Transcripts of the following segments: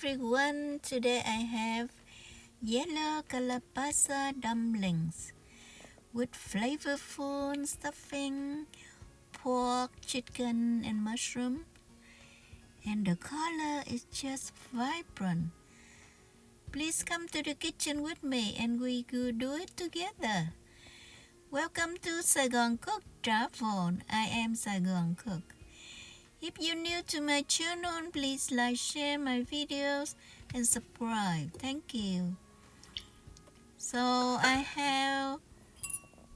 everyone, today I have yellow calabaza dumplings with flavorful stuffing, pork, chicken and mushroom, and the color is just vibrant. Please come to the kitchen with me and we could do it together. Welcome to Saigon Cook Travel. I am Saigon Cook. If you're new to my channel, please like, share my videos, and subscribe. Thank you. So I have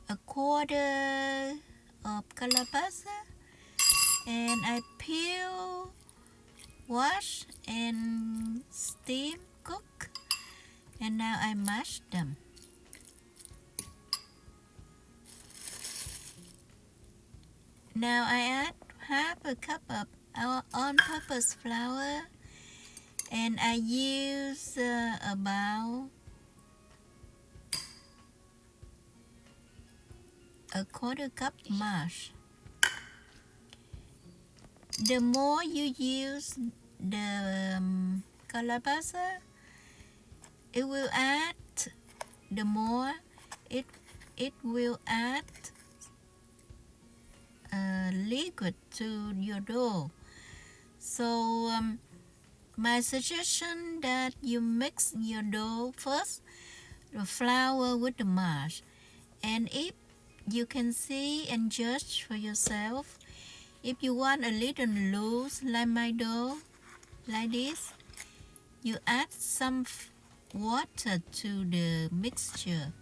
a quarter of calabaza, and I peel, wash, and steam, cook, and now I mash them. Now I add half a cup of all-purpose flour, and I use about a quarter cup mash. The more you use the calabaza, it will add, the more it will add liquid to your dough. So my suggestion that you mix your dough first, the flour with the mash, and if you can see and judge for yourself, if you want a little loose like my dough, like this, you add some water to the mixture.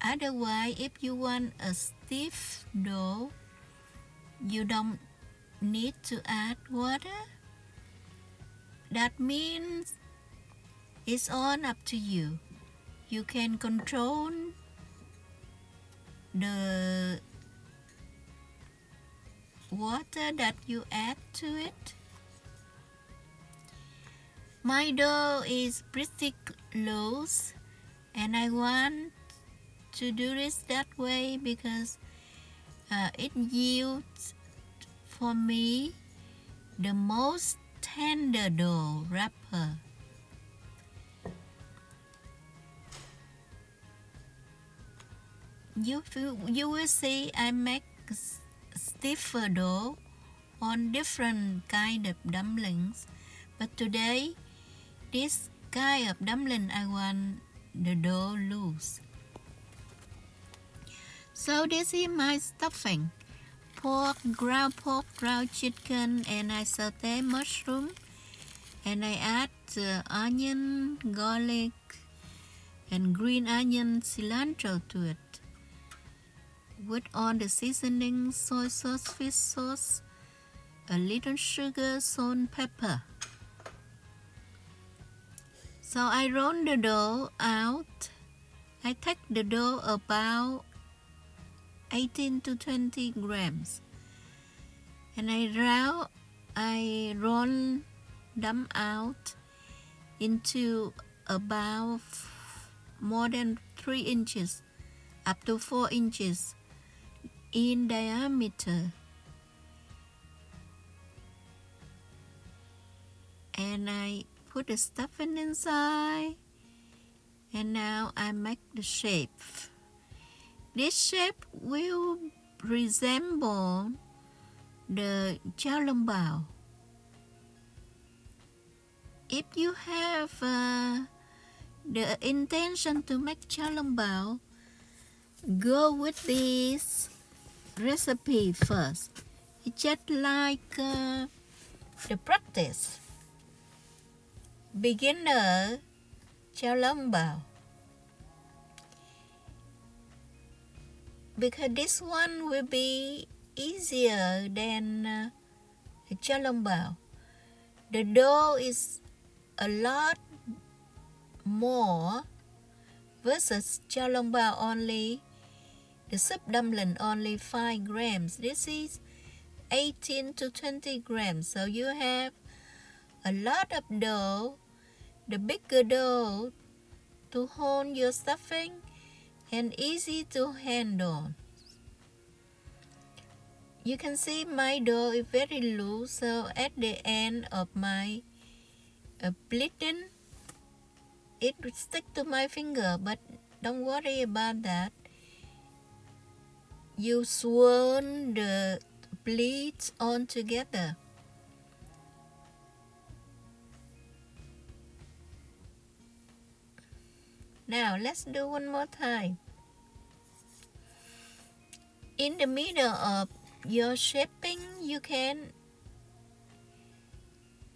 Otherwise, if you want a stiff dough, you don't need to add water. That means it's all up to you. You can control the water that you add to it. My dough is pretty loose, and I want to do this that way because it yields for me the most tender dough wrapper. You will see I make stiffer dough on different kind of dumplings, but today this kind of dumpling I want the dough loose. So this is my stuffing: ground pork, ground chicken, and I sauté mushroom, and I add onion, garlic, and green onion, cilantro to it, with all the seasonings: soy sauce, fish sauce, a little sugar, salt, pepper. So I roll the dough out. I take the dough about 18 to 20 grams, and I roll them out into about more than 3 inches up to 4 inches in diameter, and I put the stuffing inside, and now I make the shape. This shape will resemble the xiaolongbao. If you have the intention to make xiaolongbao, go with this recipe first. It's just like the practice beginner xiaolongbao, because this one will be easier than xiaolongbao. The dough is a lot more versus xiaolongbao only. The soup dumpling only 5 grams. This is 18 to 20 grams. So you have a lot of dough, the bigger dough to hold your stuffing, and easy to handle. You can see my dough is very loose, so at the end of my bleeding, it would stick to my finger, but don't worry about that. You swirl the bleeds on together. Now let's do one more time. In the middle of your shaping, you can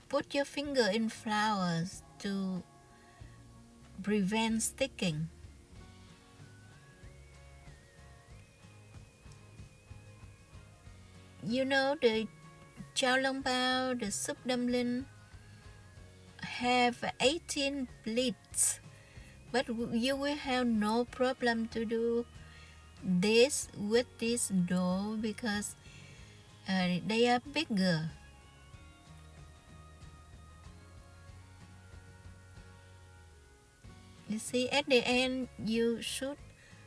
put your finger in flowers to prevent sticking. You know the chao long bao, the soup dumpling have 18 pleats, but you will have no problem to do this with this dough because they are bigger. You see, at the end you should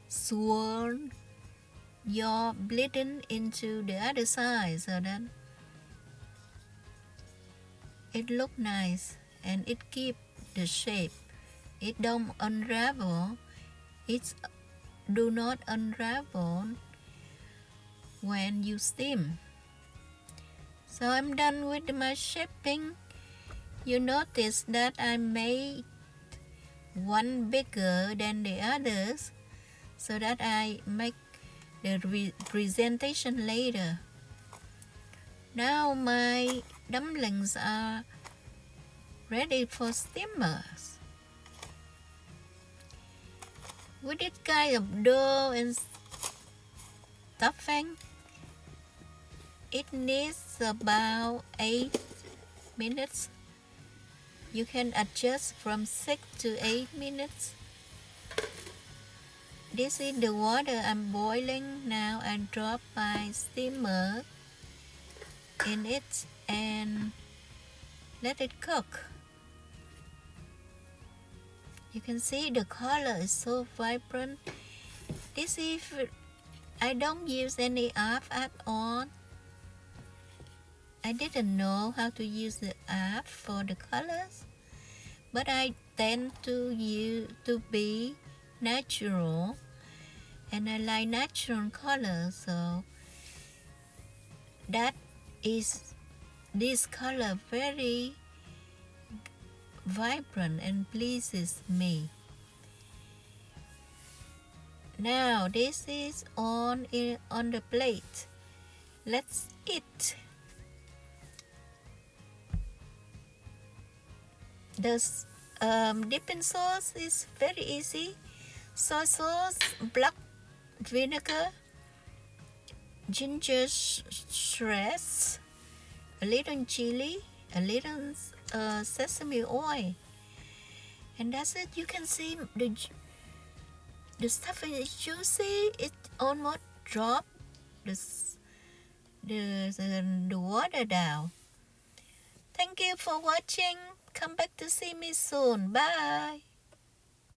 swirl your bleeding into the other side so that it look nice and it keep the shape. It don't unravel. It do not unravel when you steam. So I'm done with my shaping. You notice that I made one bigger than the others so that I make the presentation later. Now my dumplings are ready for steamers. With this kind of dough and stuffing, it needs about 8 minutes. You can adjust from 6 to 8 minutes. This is the water I'm boiling. Now I drop my steamer in it and let it cook. You can see the color is so vibrant. This is, I don't use any herb at all. I didn't know how to use the herb for the colors, but I tend to be natural, and I like natural colors, so that is this color very vibrant and pleases me. Now this is on the plate. Let's eat. The dipping sauce is very easy. Soy sauce, black vinegar, ginger shreds, a little chili, a little sesame oil, and that's it. You can see the stuffing is juicy. It almost dropped the water down. Thank you for watching. Come back to see me soon. Bye.